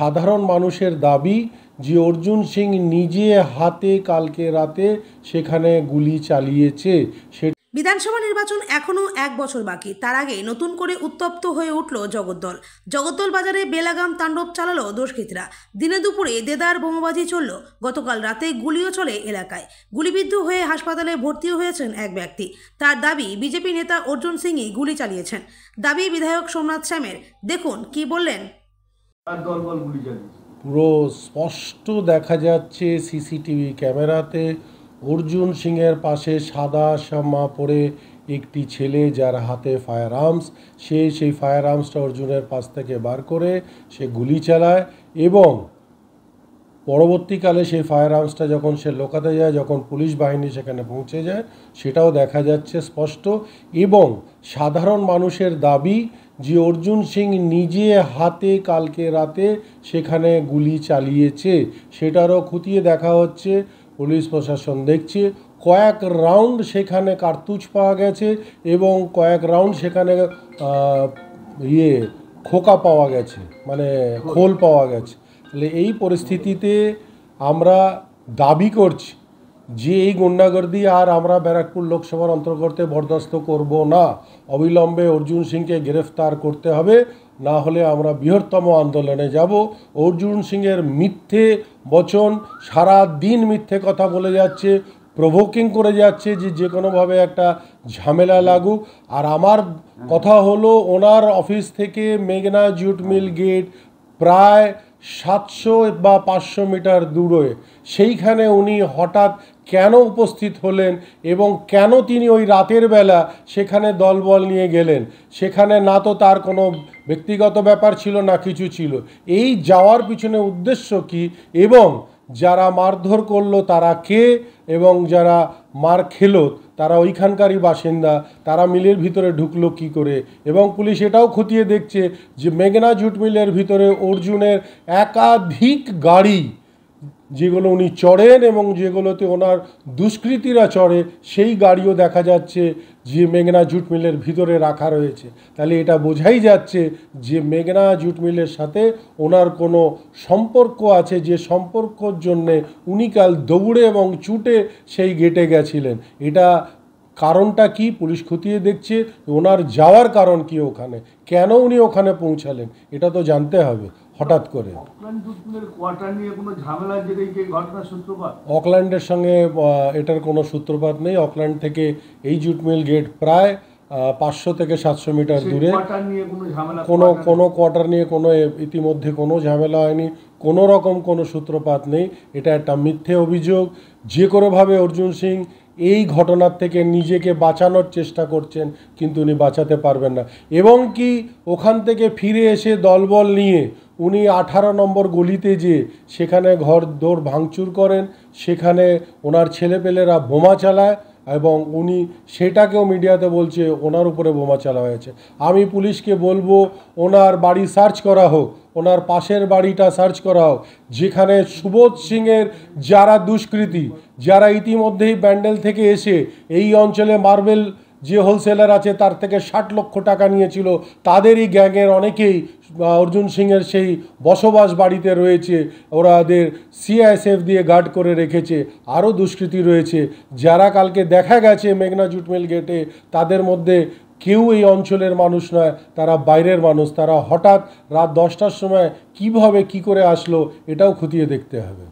সাধারণ মানুষের দাবি যে অর্জুন সিং নিজে হাতে কালকে রাতে সেখানে গুলি চালিয়েছে। বিধানসভা নির্বাচন এখনও 1 বছর বাকি। তার আগে নতুন করে উত্তপ্ত হয়ে উঠল জগদ্দল। জগদ্দল বাজারে বেলাগাম তাণ্ডব চালালো দুষ্কৃতীরা। দিনে দুপুরে দেদার বোমাবাজি চলল। গতকাল রাতে গুলিও চলে এলাকায়। গুলিবিদ্ধ হয়ে হাসপাতালে ভর্তিও হয়েছেন এক ব্যক্তি। তার দাবি বিজেপি নেতা অর্জুন সিংই গুলি চালিয়েছেন। দাবি বিধায়ক সোমনাথ শ্যামের। দেখুন কি বললেন। পুরো স্পষ্ট দেখা যাচ্ছে সিসিটিভি ক্যামেরাতে অর্জুন সিংয়ের পাশে সাদা জামা পরে একটি ছেলে, যার হাতে ফায়ার আর্মস। সেই ফায়ার আর্মসটা অর্জুনের পাশ থেকে বার করে সে গুলি চালায় এবং পরবর্তীকালে সেই ফায়ার আর্মসটা যখন সে লোকাতে যায়, যখন পুলিশ বাহিনী সেখানে পৌঁছে যায়, সেটাও দেখা যাচ্ছে স্পষ্ট। এবং সাধারণ মানুষের দাবি যে অর্জুন সিং নিজে হাতে কালকে রাতে সেখানে গুলি চালিয়েছে, সেটারও খতিয়ে দেখা হচ্ছে। পুলিশ প্রশাসন দেখছে কয়েক রাউন্ড সেখানে কার্তুজ পাওয়া গেছে এবং কয়েক রাউন্ড সেখানে খোকা পাওয়া গেছে, মানে খোল পাওয়া গেছে। তাহলে এই পরিস্থিতিতে আমরা দাবি করছি যে এই গুন্ডাগর্দি আর আমরা ব্যারাকপুর লোকসভার অন্তর্গতে বরদাস্ত করব না। অবিলম্বে অর্জুন সিংকে গ্রেফতার করতে হবে, না হলে আমরা বৃহত্তম আন্দোলনে যাব। অর্জুন সিংয়ের মিথ্যে বচন, সারা দিন মিথ্যে কথা বলে যাচ্ছে, প্রভোকিং করে যাচ্ছে যে কোনোভাবে একটা ঝামেলা লাগুক। আর আমার কথা হলো, ওনার অফিস থেকে মেঘনা জুট মিল গেট প্রায় 700 বা 500 মিটার দূরে, সেইখানে উনি হঠাৎ কেন উপস্থিত হলেন এবং কেন তিনি ওই রাতের বেলা সেখানে দলবল নিয়ে গেলেন? সেখানে না তো তার কোনো ব্যক্তিগত ব্যাপার ছিল, না কিছু ছিল। এই যাওয়ার পিছনে উদ্দেশ্য কি এবং যারা মারধর করলো তারা কে এবং যারা মার খেলো তারা ওইখানকারই বাসিন্দা, তারা মিলের ভিতরে ঢুকলো কি করে? এবং পুলিশ এটাও খতিয়ে দেখছে যে মেঘনা জুট মিলের ভিতরে অর্জুনের একাধিক গাড়ি যেগুলো উনি চড়েন এবং যেগুলোতে ওনার দুষ্কৃতীরা চড়ে, সেই গাড়িও দেখা যাচ্ছে যে মেঘনা জুট মিলের ভিতরে রাখা রয়েছে। তাহলে এটা বোঝাই যাচ্ছে যে মেঘনা জুট মিলের সাথে ওনার কোনো সম্পর্ক আছে, যে সম্পর্কর জন্যে উনি কাল দৌড়ে এবং ছুটে সেই গেটে গেছিলেন। এটা কারণটা কি পুলিশ খতিয়ে দেখছে। ওনার যাওয়ার কারণ কি, ওখানে কেন উনি ওখানে পৌঁছালেন, এটা তো জানতে হবে। হঠাৎ করে অকল্যান্ডের সঙ্গে এটার কোনো সূত্রপাত নেই। অকল্যান্ড থেকে এই জুট মিল গেট প্রায় 500 থেকে 700 মিটার দূরে। কোনো কোয়ার্টার নিয়ে কোনো ইতিমধ্যে কোনো ঝামেলা হয়নি, কোনো রকম কোনো সূত্রপাত নেই। এটা একটা মিথ্যে অভিযোগ। যে কোনোভাবে অর্জুন সিং এই ঘটনার থেকে নিজেকে বাঁচানোর চেষ্টা করছেন, কিন্তু উনি বাঁচাতে পারবেন না। এবং কি ওখান থেকে ফিরে এসে দলবল নিয়ে উনি 18 নম্বর গলিতে যেয়ে সেখানে ঘর দৌড় ভাঙচুর করেন, সেখানে ওনার ছেলেপেলেরা বোমা চালায় এবং উনি সেটাকেও মিডিয়াতে বলছে ওনার উপরে বোমা চালা হয়েছে। আমি পুলিশকে বলবো ওনার বাড়ি সার্চ করা হোক, ওনার পাশের বাড়িটা সার্চ করা হোক, যেখানে সুবোধ সিংয়ের যারা দুষ্কৃতী, যারা ইতিমধ্যেই ব্যান্ডেল থেকে এসে এই অঞ্চলে মার্বেল যে হোলসেলার আছে তার থেকে 60 লক্ষ টাকা নিয়েছিল, তাদেরই গ্যাংয়ের অনেকেই অর্জুন সিংয়ের সেই বসবাস বাড়িতে রয়েছে। ওদের সিআইএসএফ দিয়ে গার্ড করে রেখেছে। আরও দুষ্কৃতী রয়েছে যারা কালকে দেখা গেছে মেঘনা জুট মিল গেটে, তাদের মধ্যে কেউ এই অঞ্চলের মানুষ নয়, তারা বাইরের মানুষ। তারা হঠাৎ রাত 10টার সময় কিভাবে কি করে আসলো, এটাও খতিয়ে দেখতে হবে।